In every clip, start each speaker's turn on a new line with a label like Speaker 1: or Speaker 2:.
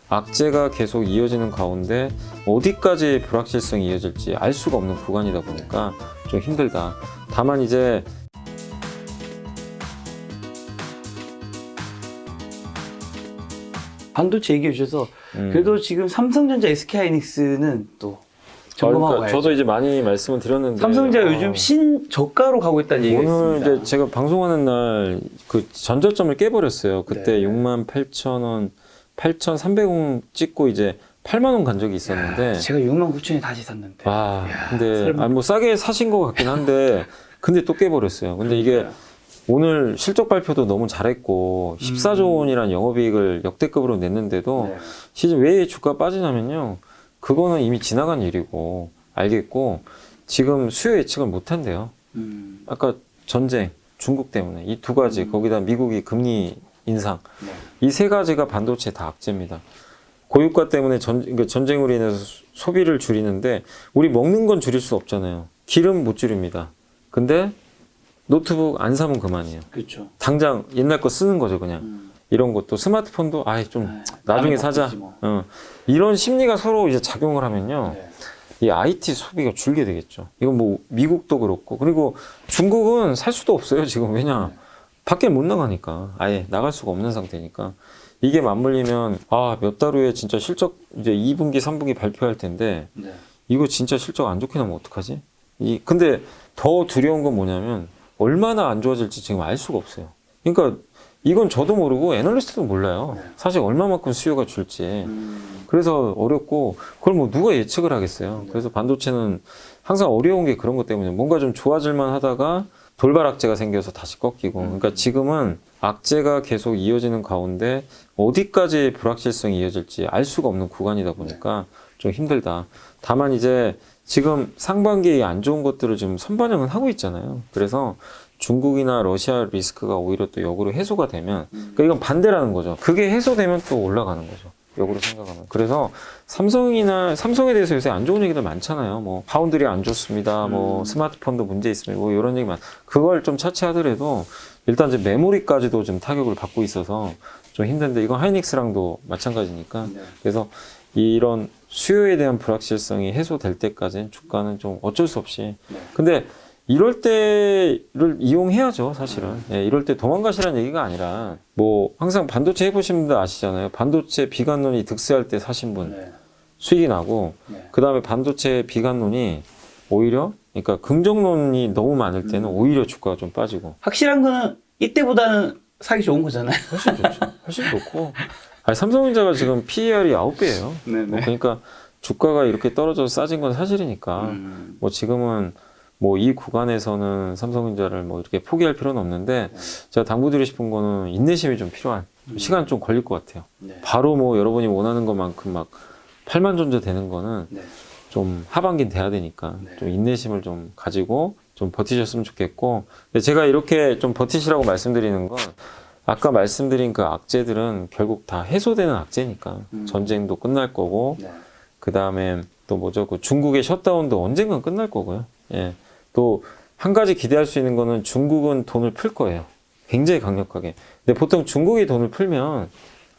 Speaker 1: 악재가 계속 이어지는 가운데 어디까지 불확실성이 이어질지 알 수가 없는 구간이다 보니까 좀 힘들다. 다만 이제
Speaker 2: 반도체 얘기해 주셔서 그래도 지금 삼성전자, SK하이닉스는 또 점검하고
Speaker 1: 그러니까
Speaker 2: 가야죠.
Speaker 1: 저도 이제 많이 말씀을 드렸는데
Speaker 2: 삼성전자 요즘 신저가로 가고 있다는 얘기가
Speaker 1: 오늘
Speaker 2: 있습니다.
Speaker 1: 이제 제가 방송하는 날 그 전저점을 깨버렸어요. 그때
Speaker 2: 네.
Speaker 1: 68,000원, 8,300원 찍고 이제 8만 원 간 적이 있었는데
Speaker 2: 제가 69,000원에 다시 샀는데.
Speaker 1: 와,
Speaker 2: 이야,
Speaker 1: 근데
Speaker 2: 설마.
Speaker 1: 뭐 싸게 사신 것 같긴 한데 근데 또 깨버렸어요. 근데 이게 오늘 실적 발표도 너무 잘했고 14조 원이라는 영업이익을 역대급으로 냈는데도
Speaker 2: 네.
Speaker 1: 시즌 왜 주가 빠지냐면요. 그거는 이미 지나간 일이고 알겠고 지금 수요 예측을 못 한대요. 아까 전쟁, 중국 때문에 이 두 가지 거기다 미국이 금리 인상
Speaker 2: 네.
Speaker 1: 이 세 가지가 반도체 다 악재입니다. 고유가 때문에 그러니까 전쟁으로 인해서 소비를 줄이는데 우리 먹는 건 줄일 수 없잖아요. 기름 못 줄입니다. 근데 노트북 안 사면 그만이에요.
Speaker 2: 그렇죠.
Speaker 1: 당장 옛날 거 쓰는 거죠 그냥. 이런 것도 스마트폰도 아예 좀 나중에 사자.
Speaker 2: 뭐.
Speaker 1: 이런 심리가 서로 이제 작용을 하면요.
Speaker 2: 네.
Speaker 1: 이 IT 소비가 줄게 되겠죠. 이건 뭐 미국도 그렇고 그리고 중국은 살 수도 없어요 지금. 왜냐 밖에 못 나가니까 아예 나갈 수가 없는 상태니까 이게 맞물리면 몇 달 후에 진짜 실적 이제 2분기 3분기 발표할 텐데
Speaker 2: 네.
Speaker 1: 이거 진짜 실적 안 좋게 나면 어떡하지? 근데 더 두려운 건 뭐냐면 얼마나 안 좋아질지 지금 알 수가 없어요. 그러니까 이건 저도 모르고 애널리스트도 몰라요. 사실 얼마만큼 수요가 줄지. 그래서 어렵고 그걸 뭐 누가 예측을 하겠어요. 그래서 반도체는 항상 어려운 게 그런 것 때문에 뭔가 좀 좋아질만 하다가 돌발 악재가 생겨서 다시 꺾이고. 그러니까 지금은 악재가 계속 이어지는 가운데 어디까지 불확실성이 이어질지 알 수가 없는 구간이다 보니까 좀 힘들다. 다만 이제 지금 상반기에 안 좋은 것들을 지금 선반영은 하고 있잖아요. 그래서 중국이나 러시아 리스크가 오히려 또 역으로 해소가 되면 그러니까 이건 반대라는 거죠. 그게 해소되면 또 올라가는 거죠. 역으로 생각하면. 그래서 삼성에 대해서 요새 안 좋은 얘기들 많잖아요. 뭐 파운드리 안 좋습니다. 뭐 스마트폰도 문제 있습니다. 뭐 이런 얘기만. 그걸 좀 차치하더라도 일단 이제 메모리까지도 좀 타격을 받고 있어서 좀 힘든데 이건 하이닉스랑도 마찬가지니까. 그래서 이런 수요에 대한 불확실성이 해소될 때까지는 주가는 좀 어쩔 수 없이. 근데 이럴 때를 이용해야죠, 사실은. 이럴 때 도망가시라는 얘기가 아니라, 뭐, 항상 반도체 해보신 분들 아시잖아요. 반도체 비관론이 득세할 때 사신 분 수익이 나고, 그 다음에 반도체 비관론이 오히려, 그러니까 긍정론이 너무 많을 때는 오히려 주가가 좀 빠지고.
Speaker 2: 확실한 거는 이때보다는 사기 좋은 거잖아요.
Speaker 1: 훨씬 좋죠. 훨씬 좋고. 아니, 삼성전자가 지금 PER이 9배예요.
Speaker 2: 네네.
Speaker 1: 그러니까 주가가 이렇게 떨어져서 싸진 건 사실이니까, 뭐 지금은 뭐 이 구간에서는 삼성전자를 뭐 이렇게 포기할 필요는 없는데 제가 당부드리고 싶은 거는 인내심이 좀 필요한 시간 좀 걸릴 것 같아요. 바로 뭐 여러분이 원하는 것만큼 막 8만 전자 되는 거는 좀 하반기는 돼야 되니까 좀 인내심을 좀 가지고 좀 버티셨으면 좋겠고 근데 제가 이렇게 좀 버티시라고 말씀드리는 건 아까 말씀드린 그 악재들은 결국 다 해소되는 악재니까 전쟁도 끝날 거고 그 다음에 또 뭐죠 그 중국의 셧다운도 언젠간 끝날 거고요. 또 한 가지 기대할 수 있는 거는 중국은 돈을 풀 거예요. 굉장히 강력하게. 근데 보통 중국이 돈을 풀면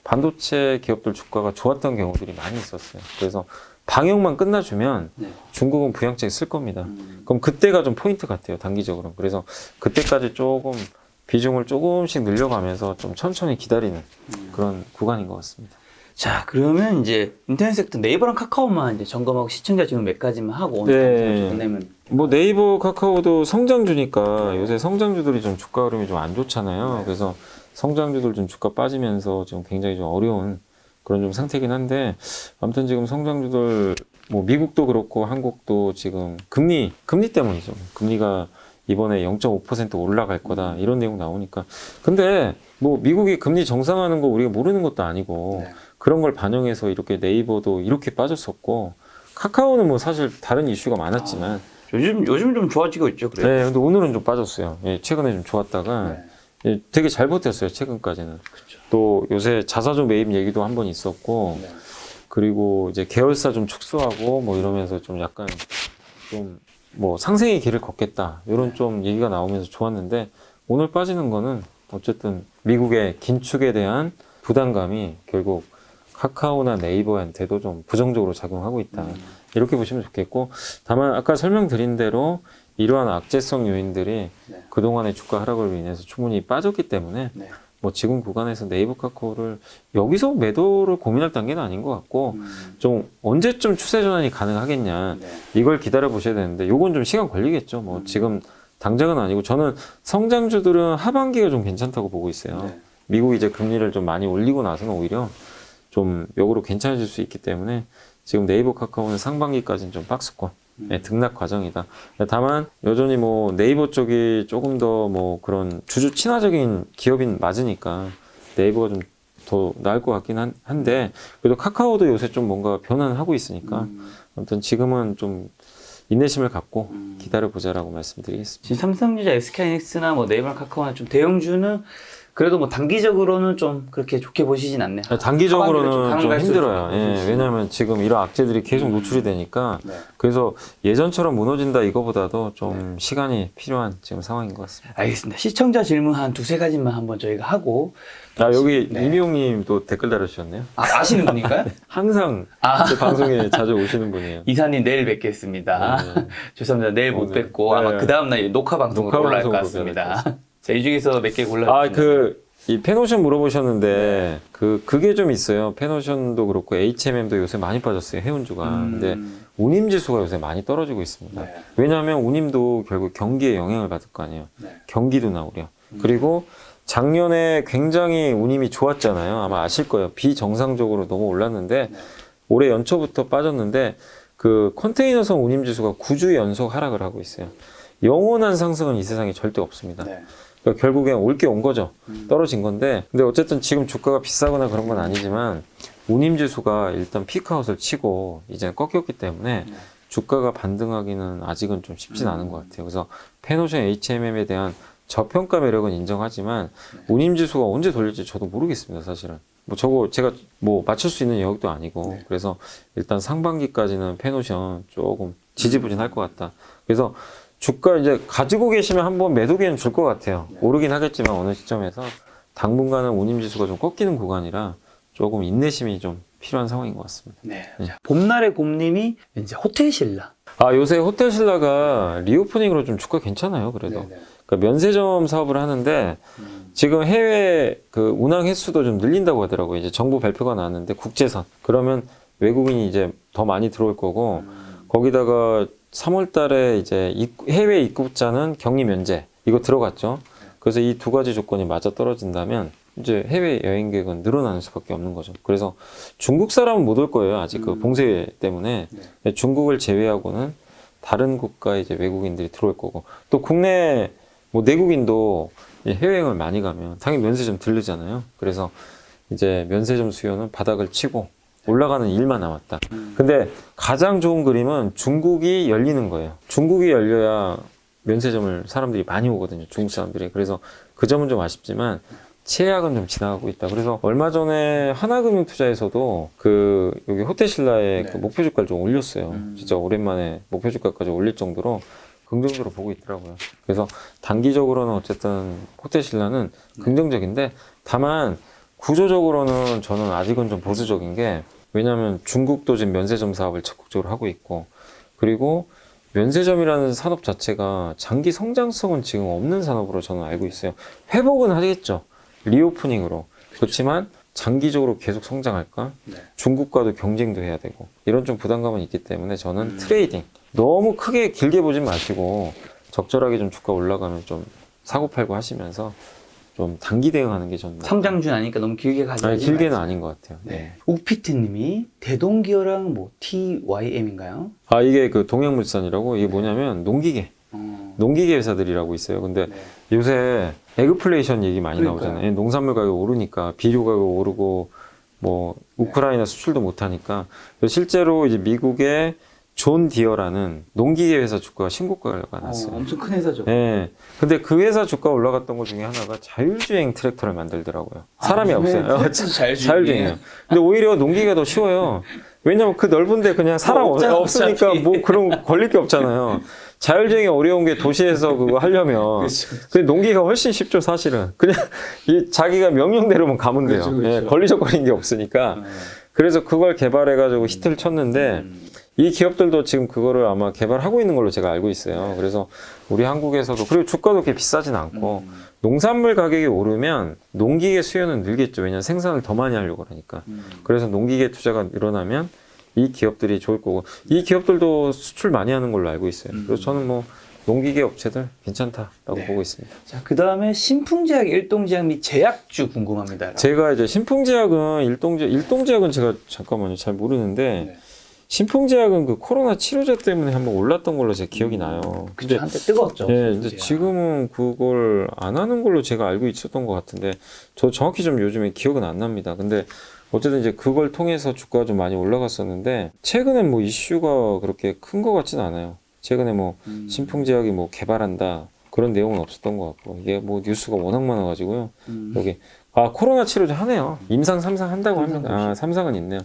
Speaker 1: 반도체 기업들 주가가 좋았던 경우들이 많이 있었어요. 그래서 방역만 끝나주면 중국은 부양책에 쓸 겁니다. 그럼 그때가 좀 포인트 같아요. 단기적으로. 그래서 그때까지 조금 비중을 조금씩 늘려가면서 좀 천천히 기다리는 그런 구간인 것 같습니다.
Speaker 2: 자, 그러면 이제 인터넷 섹터 네이버랑 카카오만 이제 점검하고 시청자 질문 몇 가지만 하고 오늘 끝내면
Speaker 1: 뭐 네이버, 카카오도 성장주니까 요새 성장주들이 좀 주가 흐름이 좀 안 좋잖아요. 그래서 성장주들 좀 주가 빠지면서 좀 굉장히 좀 어려운 그런 좀 상태긴 한데 아무튼 지금 성장주들 뭐 미국도 그렇고 한국도 지금 금리 때문이죠. 금리가 이번에 0.5% 올라갈 거다 이런 내용 나오니까 근데 뭐 미국이 금리 정상화하는 거 우리가 모르는 것도 아니고 그런 걸 반영해서 이렇게 네이버도 이렇게 빠졌었고 카카오는 뭐 사실 다른 이슈가 많았지만
Speaker 2: 요즘 좀 좋아지고 있죠. 그래요.
Speaker 1: 네, 근데 오늘은 좀 빠졌어요. 최근에 좀 좋았다가 되게 잘 버텼어요. 최근까지는. 또 요새 자사주 매입 얘기도 한 번 있었고 그리고 이제 계열사 좀 축소하고 뭐 이러면서 좀 약간 좀 뭐 상생의 길을 걷겠다 이런 좀 얘기가 나오면서 좋았는데 오늘 빠지는 거는 어쨌든 미국의 긴축에 대한 부담감이 결국 카카오나 네이버한테도 좀 부정적으로 작용하고 있다. 이렇게 보시면 좋겠고, 다만 아까 설명드린 대로 이러한 악재성 요인들이
Speaker 2: 네.
Speaker 1: 그동안의 주가 하락으로 인해서 충분히 빠졌기 때문에
Speaker 2: 네.
Speaker 1: 뭐 지금 구간에서 네이버 카카오를 여기서 매도를 고민할 단계는 아닌 것 같고, 좀 언제쯤 추세 전환이 가능하겠냐,
Speaker 2: 네.
Speaker 1: 이걸 기다려 보셔야 되는데, 요건 좀 시간 걸리겠죠. 뭐 지금 당장은 아니고, 저는 성장주들은 하반기가 좀 괜찮다고 보고 있어요.
Speaker 2: 네.
Speaker 1: 미국 이제 금리를 좀 많이 올리고 나서는 오히려 좀 역으로 괜찮아질 수 있기 때문에, 지금 네이버 카카오는 상반기까지는 좀 박스권, 네, 등락 과정이다. 다만 여전히 뭐 네이버 쪽이 조금 더 뭐 그런 주주 친화적인 기업인 맞으니까 네이버가 좀 더 나을 것 같긴 한데, 그래도 카카오도 요새 좀 뭔가 변화는 하고 있으니까 아무튼 지금은 좀 인내심을 갖고 기다려 보자라고 말씀드리겠습니다.
Speaker 2: 지금 삼성전자, SK하이닉스나 뭐 네이버나 카카오나 좀 대형주는 그래도 뭐 단기적으로는 좀 그렇게 좋게 보시진 않네요.
Speaker 1: 단기적으로는 좀 힘들어요.
Speaker 2: 예,
Speaker 1: 예, 왜냐하면 지금 이런 악재들이 계속 노출이 되니까,
Speaker 2: 네.
Speaker 1: 그래서 예전처럼 무너진다 이거보다도 좀 시간이 필요한 지금 상황인 것 같습니다.
Speaker 2: 알겠습니다. 시청자 질문 한 두세 가지만 한번 저희가 하고.
Speaker 1: 여기
Speaker 2: 네.
Speaker 1: 이미용님 또 댓글 달아주셨네요.
Speaker 2: 아시는 분인가요?
Speaker 1: 항상 제 방송에 자주 오시는 분이에요.
Speaker 2: 이사님 내일 뵙겠습니다.
Speaker 1: 네.
Speaker 2: 죄송합니다. 내일 못
Speaker 1: 오늘.
Speaker 2: 뵙고 아마
Speaker 1: 네.
Speaker 2: 그 다음날 녹화 방송으로
Speaker 1: 녹화
Speaker 2: 올라갈 것
Speaker 1: 방송으로
Speaker 2: 같습니다. 자, 이 중에서 몇 개 골라주시면.
Speaker 1: 이 페노션 물어보셨는데, 그게 좀 있어요. 페노션도 그렇고, HMM도 요새 많이 빠졌어요. 해운주가. 근데, 운임지수가 요새 많이 떨어지고 있습니다.
Speaker 2: 네.
Speaker 1: 왜냐하면 운임도 결국 경기에 영향을 받을 거 아니에요.
Speaker 2: 네.
Speaker 1: 경기도 나오려. 그리고 작년에 굉장히 운임이 좋았잖아요. 아마 아실 거예요. 비정상적으로 너무 올랐는데,
Speaker 2: 네.
Speaker 1: 올해 연초부터 빠졌는데, 그 컨테이너성 운임지수가 9주 연속 하락을 하고 있어요. 영원한 상승은 이 세상에 절대 없습니다.
Speaker 2: 네.
Speaker 1: 그러니까 결국엔 올 게 온 거죠. 떨어진 건데, 근데 어쨌든 지금 주가가 비싸거나 그런 건 아니지만, 운임지수가 일단 피크아웃을 치고 이제 꺾였기 때문에 주가가 반등하기는 아직은 좀 쉽진 않은 것 같아요. 그래서 페노션 HMM에 대한 저평가 매력은 인정하지만, 운임지수가 언제 돌릴지 저도 모르겠습니다, 사실은. 뭐 저거 제가 뭐 맞출 수 있는 영역도 아니고, 그래서 일단 상반기까지는 페노션 조금 지지부진할 것 같다. 그래서 주가 이제 가지고 계시면 한번 매도 기회는 줄 것 같아요. 오르긴 하겠지만 어느 시점에서 당분간은 운임지수가 좀 꺾이는 구간이라 조금 인내심이 좀 필요한 상황인 것 같습니다.
Speaker 2: 네. 자, 봄날의 곰님이 이제 호텔신라.
Speaker 1: 요새 호텔신라가 리오프닝으로 좀 주가 괜찮아요. 그래도.
Speaker 2: 네네.
Speaker 1: 그러니까 면세점 사업을 하는데 지금 해외 그 운항 횟수도 좀 늘린다고 하더라고요. 이제 정부 발표가 나왔는데 국제선. 그러면 외국인이 이제 더 많이 들어올 거고, 거기다가 3월 달에 이제 해외 입국자는 격리 면제 이거 들어갔죠. 그래서 이 두 가지 조건이 맞아 떨어진다면 이제 해외 여행객은 늘어나는 수밖에 없는 거죠. 그래서 중국 사람은 못 올 거예요. 아직 그 봉쇄 때문에. 중국을 제외하고는 다른 국가에 이제 외국인들이 들어올 거고, 또 국내 뭐 내국인도 해외여행을 많이 가면 당연히 면세점 들르잖아요. 그래서 이제 면세점 수요는 바닥을 치고 올라가는 일만 남았다. 근데 가장 좋은 그림은 중국이 열리는 거예요. 중국이 열려야 면세점을 사람들이 많이 오거든요. 중국 사람들이. 그래서 그 점은 좀 아쉽지만 최악은 좀 지나가고 있다. 그래서 얼마 전에 하나금융투자에서도 그 여기 호텔신라의 그 목표 주가를 좀 올렸어요. 진짜 오랜만에 목표 주가까지 올릴 정도로 긍정적으로 보고 있더라고요. 그래서 단기적으로는 어쨌든 호텔신라는 긍정적인데, 다만 구조적으로는 저는 아직은 좀 보수적인 게, 왜냐하면 중국도 지금 면세점 사업을 적극적으로 하고 있고, 그리고 면세점이라는 산업 자체가 장기 성장성은 지금 없는 산업으로 저는 알고 있어요. 회복은 하겠죠. 리오프닝으로. 그렇지만 장기적으로 계속 성장할까? 중국과도 경쟁도 해야 되고, 이런 좀 부담감은 있기 때문에 저는 트레이딩 너무 크게 길게 보지 마시고 적절하게 좀 주가 올라가면 좀 사고 팔고 하시면서 좀 단기 대응하는 게 저는
Speaker 2: 성장주 아니니까 너무 길게 가지
Speaker 1: 아니, 길게는
Speaker 2: 말자.
Speaker 1: 아닌 것 같아요. 네.
Speaker 2: 욱피트님이 대동기어랑 뭐 TYM인가요?
Speaker 1: 이게 그 동양물산이라고, 이게 뭐냐면 농기계 농기계 회사들이라고 있어요. 근데 요새 에그플레이션 얘기 많이
Speaker 2: 그러니까요.
Speaker 1: 나오잖아요. 농산물 가격 오르니까 비료 가격 오르고, 뭐 우크라이나 수출도 못하니까. 실제로 이제 미국의 존 디어라는 농기계 회사 주가가 신고가가 났어요.
Speaker 2: 엄청 큰 회사죠.
Speaker 1: 네. 근데 그 회사 주가 올라갔던 것 중에 하나가 자율주행 트랙터를 만들더라고요. 사람이 없어요. 자율주행이에요. 근데 오히려 농기계가 더 쉬워요. 왜냐면 그 넓은데 그냥 사람 없으니까 뭐 그런 걸릴 게 없잖아요. 자율주행이 어려운 게 도시에서 그거 하려면. 근데 농기가 훨씬 쉽죠, 사실은. 그냥 자기가 명령대로만 가면 돼요.
Speaker 2: 그렇죠.
Speaker 1: 예, 걸리적거리는 게 없으니까. 그래서 그걸 개발해가지고 히트를 쳤는데 이 기업들도 지금 그거를 아마 개발하고 있는 걸로 제가 알고 있어요. 그래서 우리 한국에서도 그리고 주가도 그렇게 비싸진 않고 농산물 가격이 오르면 농기계 수요는 늘겠죠. 왜냐하면 생산을 더 많이 하려고 그러니까. 그래서 농기계 투자가 늘어나면 이 기업들이 좋을 거고 이 기업들도 수출 많이 하는 걸로 알고 있어요. 그래서 저는 뭐 농기계 업체들 괜찮다라고
Speaker 2: 네.
Speaker 1: 보고 있습니다.
Speaker 2: 자, 그 다음에 신풍제약, 일동제약 및 제약주 궁금합니다.
Speaker 1: 제가 이제 신풍제약은 일동제약은 제가 잠깐만요 잘 모르는데
Speaker 2: 네.
Speaker 1: 신풍제약은 그 코로나 치료제 때문에 한번 올랐던 걸로 제 기억이 나요.
Speaker 2: 그죠, 한때 뜨거웠죠.
Speaker 1: 네, 근데
Speaker 2: 신풍제약.
Speaker 1: 지금은 그걸 안 하는 걸로 제가 알고 있었던 것 같은데 저 정확히 좀 요즘에 기억은 안 납니다. 근데 어쨌든 이제 그걸 통해서 주가가 좀 많이 올라갔었는데 최근엔 뭐 이슈가 그렇게 큰 것 같진 않아요. 최근에 뭐 신풍제약이 뭐 개발한다 그런 내용은 없었던 것 같고 이게 뭐 뉴스가 워낙 많아가지고요. 여기 코로나 치료제 하네요. 임상 3상 한다고 합니다. 3상은 있네요.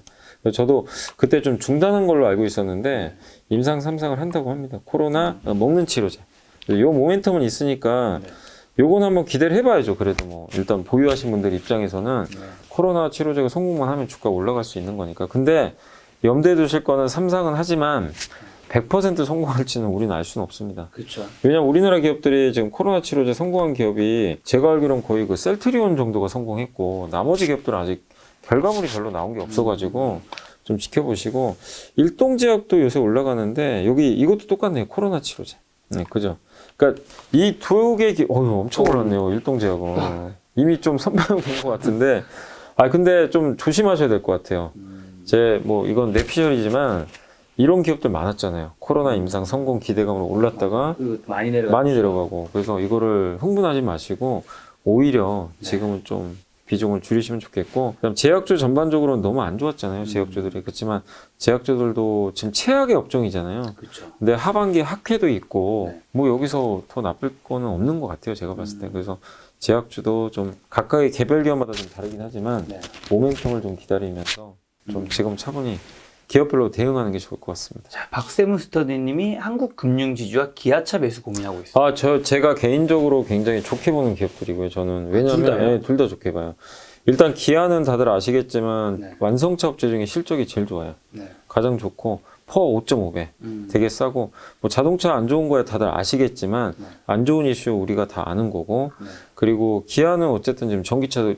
Speaker 1: 저도 그때 좀 중단한 걸로 알고 있었는데 임상 3상을 한다고 합니다. 코로나 먹는 치료제. 요 모멘텀은 있으니까 요건 한번 기대를 해봐야죠. 그래도 뭐 일단 보유하신 분들 입장에서는 코로나 치료제가 성공만 하면 주가 올라갈 수 있는 거니까. 근데 염두에 두실 거는 3상은 하지만 100% 성공할지는 우리는 알 수는 없습니다.
Speaker 2: 그렇죠.
Speaker 1: 왜냐면 우리나라 기업들이 지금 코로나 치료제 성공한 기업이 제가 알기로는 거의 그 셀트리온 정도가 성공했고 나머지 기업들은 아직 결과물이 별로 나온 게 없어가지고 좀 지켜보시고 일동제약도 요새 올라가는데 여기 이것도 똑같네요. 코로나 치료제. 네, 그죠. 그러니까 이 두 개 엄청 올랐네요. 일동제약은 이미 좀 선방된 것 같은데 근데 좀 조심하셔야 될 것 같아요. 뭐 이건 내피셜이지만 이런 기업들 많았잖아요. 코로나 임상 성공 기대감으로 올랐다가
Speaker 2: 많이
Speaker 1: 내려가고 그래서 이거를 흥분하지 마시고 오히려 지금은 좀 비중을 줄이시면 좋겠고 그다음 제약주 전반적으로는 너무 안 좋았잖아요. 제약주들이. 그렇지만 제약주들도 지금 최악의 업종이잖아요.
Speaker 2: 그렇죠.
Speaker 1: 근데 하반기에 학회도 있고 뭐 여기서 더 나쁠 거는 없는 것 같아요. 제가 봤을 때. 그래서 제약주도 좀 각각의 개별 기업마다 좀 다르긴 하지만 모멘텀을 좀 기다리면서 좀 지금 차분히 기업별로 대응하는 게 좋을 것 같습니다.
Speaker 2: 자, 박세문 스터디님이 한국 금융지주와 기아차 매수 고민하고 있어요.
Speaker 1: 제가 개인적으로 굉장히 좋게 보는 기업들이고요. 저는 왜냐하면 둘 다 좋게 봐요. 일단 기아는 다들 아시겠지만 완성차 업체 중에 실적이 제일 좋아요. 가장 좋고 퍼 5.5배 되게 싸고 뭐 자동차 안 좋은 거야 다들 아시겠지만 안 좋은 이슈 우리가 다 아는 거고 그리고 기아는 어쨌든 지금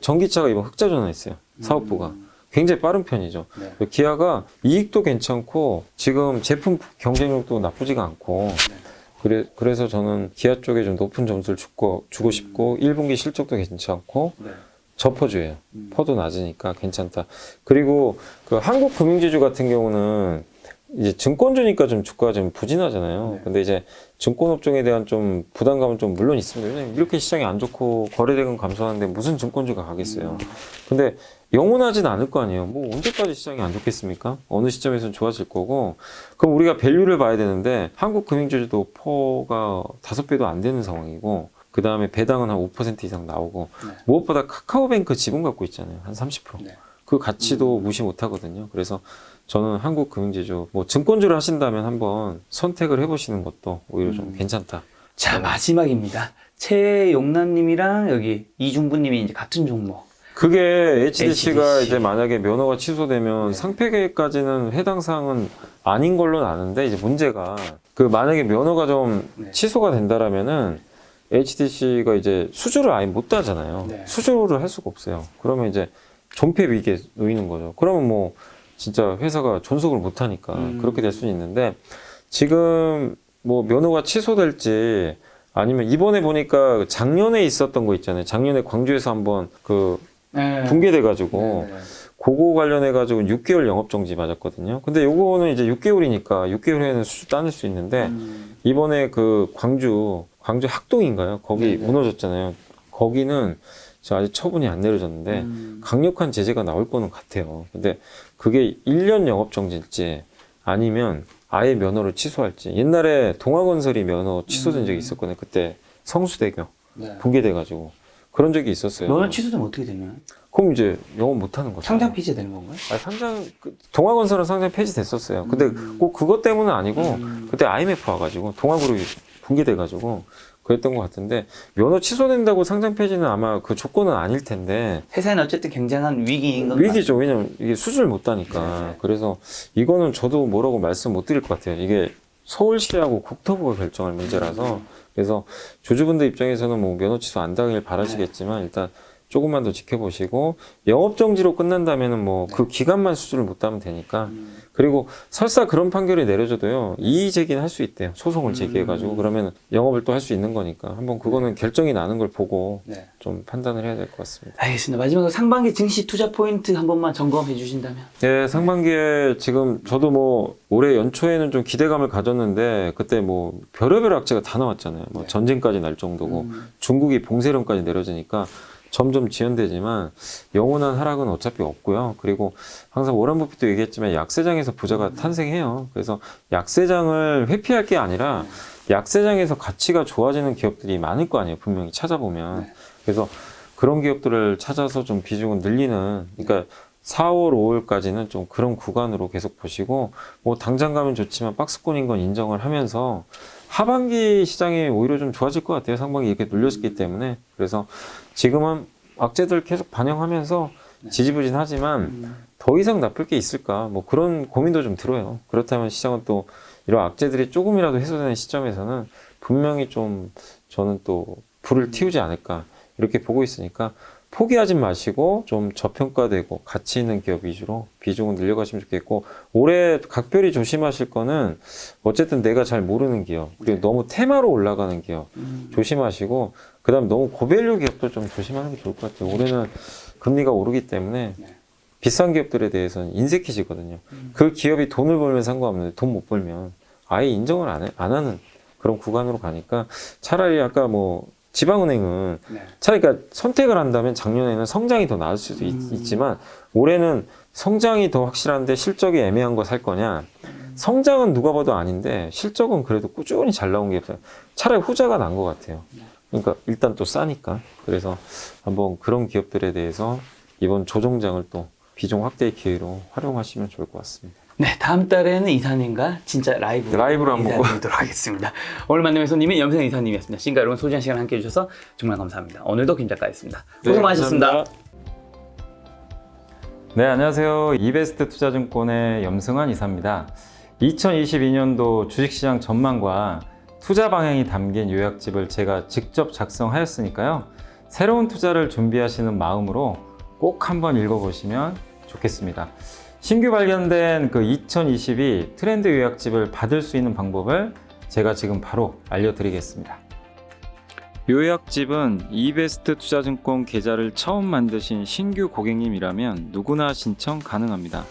Speaker 1: 전기차가 이번 흑자 전환했어요. 사업부가. 굉장히 빠른 편이죠. 기아가 이익도 괜찮고 지금 제품 경쟁력도 나쁘지가 않고 그래서 저는 기아 쪽에 좀 높은 점수를 주고 싶고 1분기 실적도 괜찮고 저퍼주예요. 퍼도 낮으니까 괜찮다. 그리고 그 한국 금융지주 같은 경우는 이제 증권주니까 좀 주가가 좀 부진하잖아요. 근데 이제 증권업종에 대한 좀 부담감은 좀 물론 있습니다. 왜냐면 이렇게 시장이 안 좋고 거래대금 감소하는데 무슨 증권주가 가겠어요. 근데 영원하진 않을 거 아니에요. 뭐 언제까지 시장이 안 좋겠습니까? 어느 시점에서는 좋아질 거고. 그럼 우리가 밸류를 봐야 되는데 한국 금융주주도 퍼가 5배도 안 되는 상황이고 그 다음에 배당은 한 5% 이상 나오고 무엇보다 카카오뱅크 지분 갖고 있잖아요. 한 30%. 그 가치도 무시 못 하거든요. 그래서 저는 한국 금융지주 뭐 증권주를 하신다면 한번 선택을 해보시는 것도 오히려 좀 괜찮다.
Speaker 2: 자, 마지막입니다. 최용남님이랑 여기 이중부님이 이제 같은 종목.
Speaker 1: 그게 HDC가
Speaker 2: HDC.
Speaker 1: 이제 만약에 면허가 취소되면 상폐계까지는 해당 사항은 아닌 걸로 아는데 이제 문제가 그 만약에 면허가 좀 취소가 된다라면은 HDC가 이제 수주를 아예 못 하잖아요. 수주를 할 수가 없어요. 그러면 이제 존폐 위기에 놓이는 거죠. 그러면 뭐 진짜 회사가 존속을 못 하니까 그렇게 될 수는 있는데 지금 뭐 면허가 취소될지 아니면 이번에 보니까 작년에 있었던 거 있잖아요. 작년에 광주에서 한번 그 붕괴돼가지고 그거 관련해가지고 6개월 영업정지 맞았거든요. 근데 요거는 이제 6개월이니까 6개월 후에는 수주 따낼 수 있는데 이번에 그 광주 학동인가요? 거기 무너졌잖아요. 거기는 지금 아직 처분이 안 내려졌는데 강력한 제재가 나올 거는 같아요. 근데 그게 1년 영업정지일지 아니면 아예 면허를 취소할지. 옛날에 동아건설이 면허 취소된 적이 있었거든요. 그때 성수대교 붕괴돼가지고 그런 적이 있었어요.
Speaker 2: 면허 취소되면 어떻게 되나요?
Speaker 1: 그럼 이제 영업 못하는 거죠.
Speaker 2: 상장 폐지 되는 건가요?
Speaker 1: 동아건설은 상장 폐지됐었어요. 근데 꼭 그것 때문은 아니고 그때 IMF 와가지고 동아그룹이 붕괴돼가지고 그랬던 것 같은데 면허 취소된다고 상장 폐지는 아마 그 조건은 아닐 텐데
Speaker 2: 회사는 어쨌든 굉장한 위기인 건
Speaker 1: 위기죠. 왜냐면 이게 수주를 못 따니까.
Speaker 2: 네.
Speaker 1: 그래서 이거는 저도 뭐라고 말씀 못 드릴 것 같아요. 이게 서울시하고 국토부가 결정할 문제라서 그래서 조주분들 입장에서는 뭐 면허 취소 안 당길 바라시겠지만 일단 조금만 더 지켜보시고 영업정지로 끝난다면은 뭐 그 기간만 수주를 못 따면 되니까 그리고 설사 그런 판결이 내려져도요 이의 제기는 할 수 있대요. 소송을 제기해가지고 그러면 영업을 또 할 수 있는 거니까 한번 그거는 결정이 나는 걸 보고
Speaker 2: 네.
Speaker 1: 좀 판단을 해야 될 것 같습니다.
Speaker 2: 알겠습니다. 마지막으로 상반기 증시 투자 포인트 한 번만 점검해 주신다면.
Speaker 1: 네, 상반기에 지금 저도 뭐 올해 연초에는 좀 기대감을 가졌는데 그때 뭐 별의별 악재가 다 나왔잖아요. 뭐 전쟁까지 날 정도고 중국이 봉쇄령까지 내려지니까 점점 지연되지만 영원한 하락은 어차피 없고요. 그리고 항상 워런 버핏도 얘기했지만 약세장에서 부자가 탄생해요. 그래서 약세장을 회피할 게 아니라 약세장에서 가치가 좋아지는 기업들이 많을 거 아니에요. 분명히 찾아보면. 그래서 그런 기업들을 찾아서 좀 비중을 늘리는, 그러니까 4월, 5월까지는 좀 그런 구간으로 계속 보시고, 뭐 당장 가면 좋지만 박스권인 건 인정을 하면서 하반기 시장이 오히려 좀 좋아질 것 같아요. 상반기 이렇게 눌렸기 때문에. 그래서 지금은 악재들 계속 반영하면서 지지부진하지만 더 이상 나쁠 게 있을까? 뭐 그런 고민도 좀 들어요. 그렇다면 시장은 또 이런 악재들이 조금이라도 해소되는 시점에서는 분명히 좀 저는 또 불을 틔우지 않을까. 이렇게 보고 있으니까 포기하지 마시고 좀 저평가되고 가치 있는 기업 위주로 비중을 늘려가시면 좋겠고 올해 각별히 조심하실 거는 어쨌든 내가 잘 모르는 기업 그리고 너무 테마로 올라가는 기업 조심하시고 그 다음 너무 고밸류 기업도 좀 조심하는 게 좋을 것 같아요. 올해는 금리가 오르기 때문에 비싼 기업들에 대해서는 인색해지거든요. 그 기업이 돈을 벌면 상관없는데 돈 못 벌면 아예 인정을 안 하는 그런 구간으로 가니까 차라리 아까 뭐 지방은행은 차라리 그러니까 선택을 한다면 작년에는 성장이 더 나을 수도 있지만 올해는 성장이 더 확실한데 실적이 애매한 거 살 거냐 성장은 누가 봐도 아닌데 실적은 그래도 꾸준히 잘 나온 게 차라리 후자가 난 것 같아요. 그러니까 일단 또 싸니까 그래서 한번 그런 기업들에 대해서 이번 조정장을 또 비중 확대의 기회로 활용하시면 좋을 것 같습니다.
Speaker 2: 네, 다음 달에는 이사님과 진짜 라이브로
Speaker 1: 한번
Speaker 2: 인사드리도록 하겠습니다. 오늘 만남의 손님이 염생 이사님이었습니다. 지금까지 여러분 소중한 시간 함께해 주셔서 정말 감사합니다. 오늘도 김 작가였습니다. 고생 많으셨습니다.
Speaker 1: 감사합니다.
Speaker 3: 네, 안녕하세요. 이베스트 투자증권의 염승환 이사입니다. 2022년도 주식시장 전망과 투자 방향이 담긴 요약집을 제가 직접 작성하였으니까요. 새로운 투자를 준비하시는 마음으로 꼭 한번 읽어보시면 좋겠습니다. 신규 발견된 그 2022 트렌드 요약집을 받을 수 있는 방법을 제가 지금 바로 알려드리겠습니다. 요약집은 이베스트 투자증권 계좌를 처음 만드신 신규 고객님이라면 누구나 신청 가능합니다.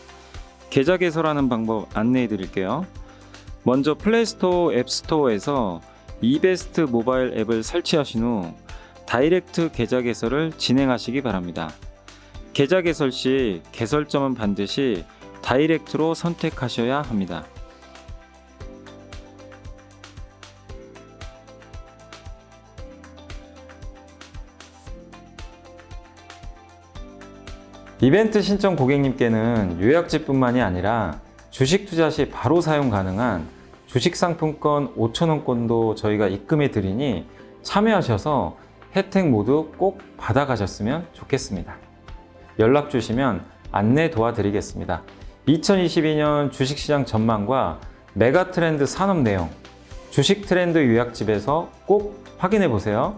Speaker 3: 계좌 개설하는 방법 안내해 드릴게요. 먼저 플레이스토어 앱스토어에서 이베스트 모바일 앱을 설치하신 후 다이렉트 계좌 개설을 진행하시기 바랍니다. 계좌 개설 시 개설점은 반드시 다이렉트로 선택하셔야 합니다. 이벤트 신청 고객님께는 요약집뿐만이 아니라 주식 투자 시 바로 사용 가능한 주식 상품권 5,000원권도 저희가 입금해 드리니 참여하셔서 혜택 모두 꼭 받아가셨으면 좋겠습니다. 연락 주시면 안내 도와드리겠습니다. 2022년 주식시장 전망과 메가트렌드 산업 내용, 주식 트렌드 요약집에서 꼭 확인해 보세요.